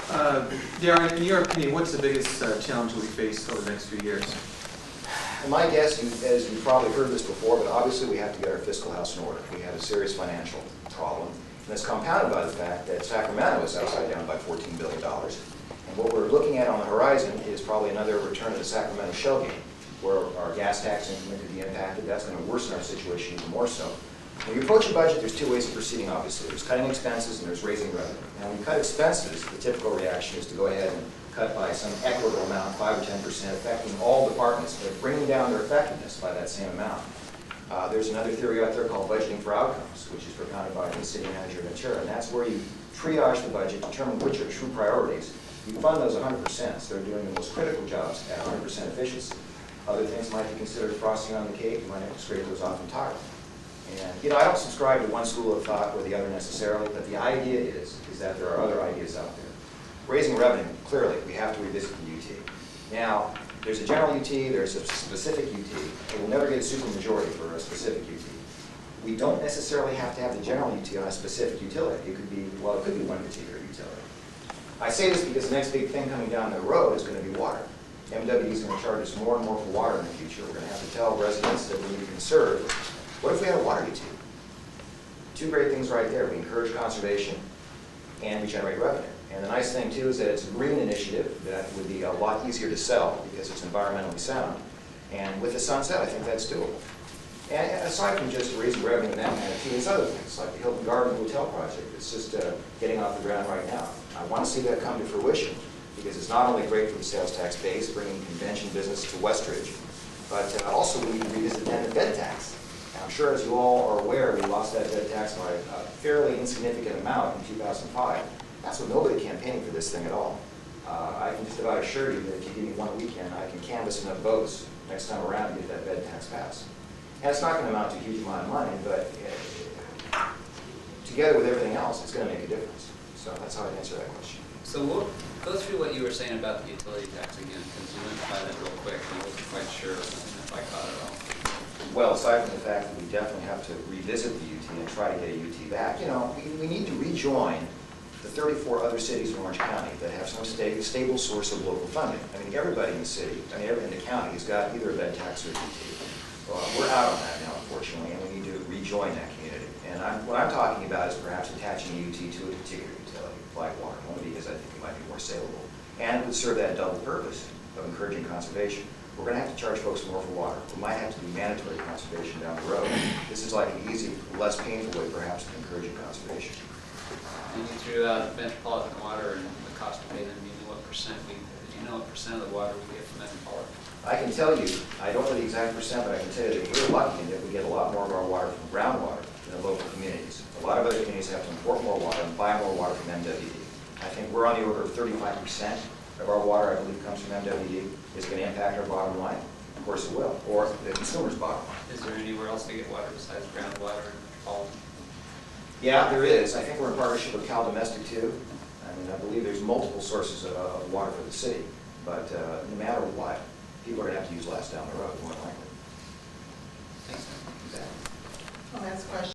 Daren, in your opinion, what's the biggest challenge we face over the next few years? And my guess, as you've probably heard this before, but obviously we have to get our fiscal house in order. We have a serious financial problem, and it's compounded by the fact that Sacramento is upside down by $14 billion. And what we're looking at on the horizon is probably another return to the Sacramento shell game, where our gas tax increment could be impacted. That's going to worsen our situation even more so. When you approach a budget, there's two ways of proceeding, obviously. There's cutting expenses and there's raising revenue. Now, when you cut expenses, the typical reaction is to go ahead and cut by some equitable amount, 5 or 10%, affecting all departments, but bringing down their effectiveness by that same amount. There's another theory out there called budgeting for outcomes, which is propounded by the city manager Ventura, and that's where you triage the budget, determine which are true priorities. You fund those 100%, so they're doing the most critical jobs at 100% efficiency. Other things might be considered frosting on the cake. You might have to scrape those off entirely. And, I don't subscribe to one school of thought or the other necessarily, but the idea is that there are other ideas out there. Raising revenue, clearly, we have to revisit the UT. Now, there's a general UT, there's a specific UT, and we'll never get a supermajority for a specific UT. We don't necessarily have to have the general UT on a specific utility. It could be, well, it could be one particular utility. I say this because the next big thing coming down the road is going to be water. MWD is going to charge us more and more for water in the future. We're going to have to tell residents that we need to conserve. What if we had a water UT? Two great things right there. We encourage conservation and we generate revenue. And the nice thing too is that it's a green initiative that would be a lot easier to sell because it's environmentally sound. And with the sunset, I think that's doable. And aside from just raising revenue and that kind of thing, there's other things like the Hilton Garden Hotel project. It's just getting off the ground right now. I want to see that come to fruition because it's not only great for the sales tax base, bringing convention business to Westridge, but also we need to revisit then the bed tax. I'm sure, as you all are aware, we lost that bed tax by a fairly insignificant amount in 2005. That's with nobody campaigning for this thing at all. I can just about assure you that if you give me one weekend, I can canvass enough votes next time around to get that bed tax passed. And it's not going to amount to a huge amount of money, but together with everything else, it's going to make a difference. So that's how I'd answer that question. So we'll go through what you were saying about the utility tax again, because you went by that real quick, and I wasn't quite sure if I caught it all. Well, aside from the fact that we definitely have to revisit the UT and try to get a UT back, we need to rejoin the 34 other cities in Orange County that have some stable source of local funding. I mean, everybody in the city, everybody in the county has got either a bed tax or a UT. Well, we're out on that now, unfortunately, and we need to rejoin that community. And what I'm talking about is perhaps attaching a UT to a particular utility, like water, only because I think it might be more saleable. And it would serve that double purpose of encouraging conservation. We're going to have to charge folks more for water. We might have to do mandatory conservation down the road. This is like an easy, less painful way, perhaps, of encouraging conservation. And you threw out Metropolitan Water and the cost of paying them. Do you know what percent of the water we get from Metropolitan? I can tell you, I don't know the exact percent, but I can tell you that we're lucky in that we get a lot more of our water from groundwater than the local communities. A lot of other communities have to import more water and buy more water from MWD. I think we're on the order of 35% of our water, I believe, comes from MWD. Is going to impact our bottom line? Of course it will, or the consumer's bottom line. Is there anywhere else to get water besides groundwater and Metropolitan? Yeah, there is. I think we're in partnership with Cal Domestic too. I mean, I believe there's multiple sources of water for the city, but no matter what, people are going to have to use less down the road, more likely. Thanks. Exactly. Last question.